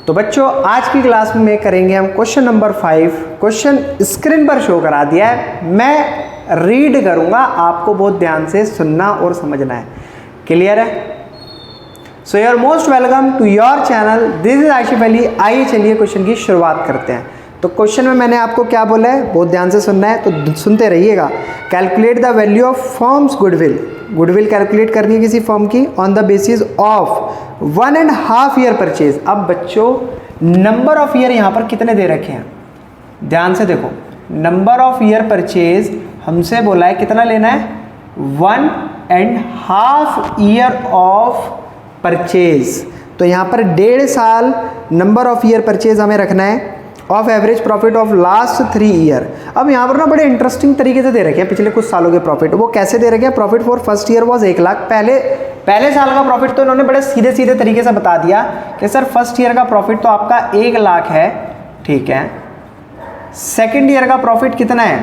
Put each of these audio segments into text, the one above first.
तो बच्चों आज की क्लास में करेंगे हम क्वेश्चन नंबर 5। क्वेश्चन स्क्रीन पर शो करा दिया है, मैं रीड करूंगा, आपको बहुत ध्यान से सुनना और समझना है। क्लियर है? So you are most welcome to your channel, this is Ashif Ali. आइए चलिए क्वेश्चन की शुरुआत करते हैं। तो क्वेश्चन में मैंने आपको क्या बोला है, बहुत ध्यान से सुनना है, तो सुनते रहिएगा। Calculate the value of firms goodwill. Goodwill calculate करनी है किसी फर्म की on the basis of 1.5 year purchase. अब बच्चों नंबर ऑफ ईयर यहाँ पर कितने दे रखे हैं, ध्यान से देखो। नंबर ऑफ ईयर परचेज हमसे बोला है कितना लेना है, 1.5 ईयर ऑफ परचेज। तो यहाँ पर 1.5 साल नंबर ऑफ ईयर परचेज हमें रखना है of average profit of last 3 year. अब यहाँ पर ना बड़े इंटरेस्टिंग तरीके से दे रखे हैं पिछले कुछ सालों के प्रॉफिट। वो कैसे दे रखे हैं? Profit for first year was 1 lakh. पहले साल का प्रॉफिट तो इन्होंने बड़े सीधे सीधे तरीके से बता दिया कि सर फर्स्ट ईयर का प्रॉफिट तो आपका 1 लाख है, ठीक है। सेकेंड ईयर का प्रॉफिट कितना है?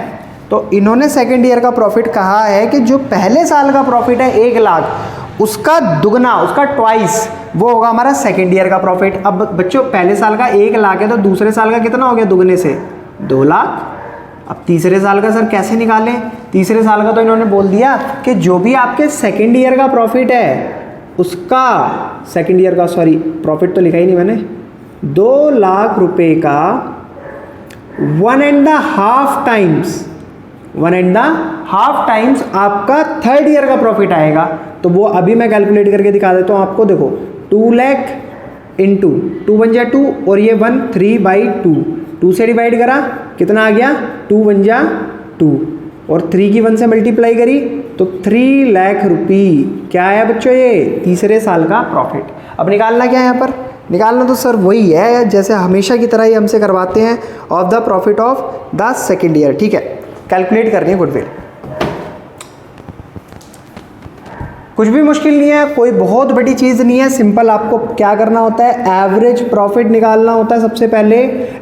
तो इन्होंने सेकेंड ईयर का प्रॉफिट कहा है कि जो पहले साल का प्रॉफिट है 1 लाख, उसका दुगना, उसका ट्वाइस वो होगा हमारा सेकेंड ईयर का प्रॉफिट। अब बच्चों पहले साल का 1 लाख है, तो दूसरे साल का कितना हो गया दुगने से? 2 लाख। अब तीसरे साल का सर कैसे निकालें? तीसरे साल का तो इन्होंने बोल दिया कि जो भी आपके सेकेंड ईयर का प्रॉफिट है उसका, सेकेंड ईयर का सॉरी प्रॉफिट तो लिखा ही नहीं मैंने, 2 लाख रुपए का 1.5 टाइम्स, 1.5 टाइम्स आपका थर्ड ईयर का प्रॉफिट आएगा। तो वो अभी मैं कैलकुलेट करके दिखा देता हूँ आपको। देखो 2 लाख इंटू 2 बन जा 2 और ये 1 3/2, 2 से डिवाइड करा कितना आ गया, 2 बन जा 2 और 3 की 1 से मल्टीप्लाई करी तो 3 लाख रुपये क्या आया बच्चों, ये तीसरे साल का प्रॉफिट। अब निकालना क्या है यहाँ पर? निकालना तो सर वही है जैसे हमेशा की तरह ही हमसे करवाते हैं, of the profit of the second year, ठीक है। कैलकुलेट करनी है गुडविल, कुछ भी मुश्किल नहीं है, कोई बहुत बड़ी चीज़ नहीं है। सिंपल आपको क्या करना होता है, एवरेज प्रॉफिट निकालना होता है। सबसे पहले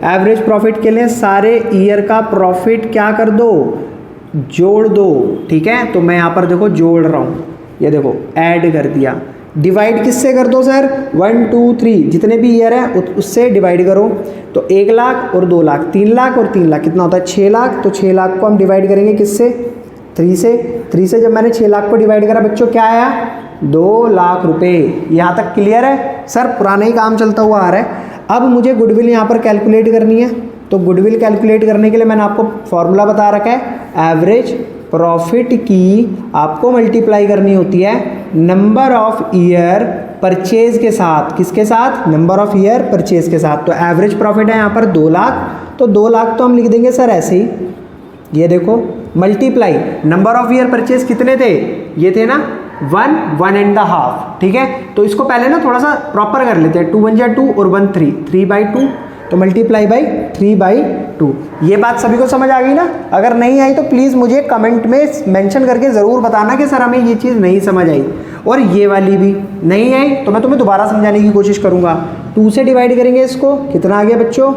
एवरेज प्रॉफिट के लिए सारे ईयर का प्रॉफिट क्या कर दो, जोड़ दो, ठीक है। तो मैं यहाँ पर देखो जोड़ रहा हूँ, ये देखो ऐड कर दिया। डिवाइड किससे कर दो सर? 1 2 3 जितने भी ईयर है उससे डिवाइड करो। तो 1 लाख और 2 लाख, 3 लाख और 3 लाख कितना होता है? 6 लाख। तो 6 लाख को हम डिवाइड करेंगे किससे? 3 से। 3 से जब मैंने 6 लाख को डिवाइड करा बच्चों क्या आया? 2 लाख रुपए। यहाँ तक क्लियर है? सर पुराना ही काम चलता हुआ आ रहा है। अब मुझे गुडविल यहाँ पर कैलकुलेट करनी है। तो गुडविल कैलकुलेट करने के लिए मैंने आपको फॉर्मूला बता रखा है, एवरेज प्रॉफिट की आपको मल्टीप्लाई करनी होती है नंबर ऑफ ईयर परचेज के साथ। किसके साथ? नंबर ऑफ ईयर परचेज के साथ। तो एवरेज प्रॉफिट है यहाँ पर 2 लाख, तो 2 लाख तो हम लिख देंगे सर ऐसे ही, ये देखो multiply number of year purchase कितने थे, ये थे ना 1.5, ठीक है। तो इसको पहले ना थोड़ा सा प्रॉपर कर लेते हैं। 2 1 जा 2 और 1 3, 3/2, तो मल्टीप्लाई बाई 3/2। ये बात सभी को समझ आ गई ना? अगर नहीं आई तो प्लीज़ मुझे कमेंट में मेंशन करके ज़रूर बताना कि सर हमें ये चीज़ नहीं समझ आई। और ये वाली भी नहीं आई तो मैं तुम्हें दोबारा समझाने की कोशिश करूँगा। 2 से डिवाइड करेंगे इसको, कितना आ गया बच्चों?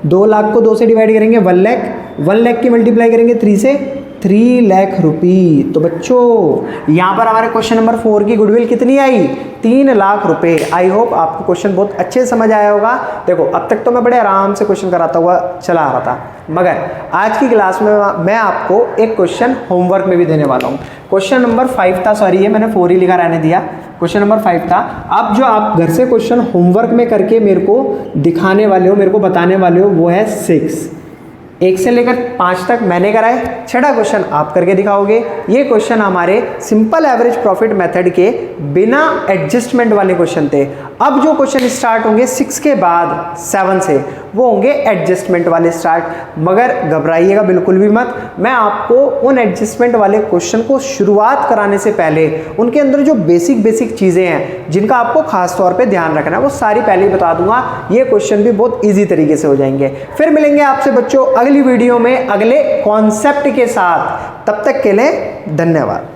2 लाख को 2 से डिवाइड करेंगे 1 लाख, 1 लाख की मल्टीप्लाई करेंगे 3 से, 3 लाख रुपये। तो बच्चों यहाँ पर हमारे क्वेश्चन नंबर 4 की गुडविल कितनी आई? 3 लाख रुपए। आई होप आपको क्वेश्चन बहुत अच्छे से समझ आया होगा। देखो अब तक तो मैं बड़े आराम से क्वेश्चन कराता हुआ चला आ रहा था, मगर आज की क्लास में मैं आपको एक क्वेश्चन होमवर्क में भी देने वाला हूँ। क्वेश्चन नंबर 5 था, सॉरी ये मैंने 4 ही लिखा रहने दिया, क्वेश्चन नंबर 5 था। अब जो आप घर से क्वेश्चन होमवर्क में करके मेरे को दिखाने वाले हो, मेरे को बताने वाले हो, वो है 6। 1 से लेकर 5 तक मैंने कराए, 6वां क्वेश्चन आप करके दिखाओगे। ये क्वेश्चन हमारे सिंपल एवरेज प्रॉफिट मेथड के बिना एडजस्टमेंट वाले क्वेश्चन थे। अब जो क्वेश्चन स्टार्ट होंगे 6 के बाद 7 से, वो होंगे एडजस्टमेंट वाले स्टार्ट। मगर घबराइएगा बिल्कुल भी मत, मैं आपको उन एडजस्टमेंट वाले क्वेश्चन को शुरुआत कराने से पहले उनके अंदर जो बेसिक चीज़ें हैं जिनका आपको खास तौर पे ध्यान रखना है, वो सारी पहले ही बता दूंगा। ये क्वेश्चन भी बहुत ईजी तरीके से हो जाएंगे। फिर मिलेंगे आपसे बच्चों अगली वीडियो में अगले कॉन्सेप्ट के साथ। तब तक के लिए धन्यवाद।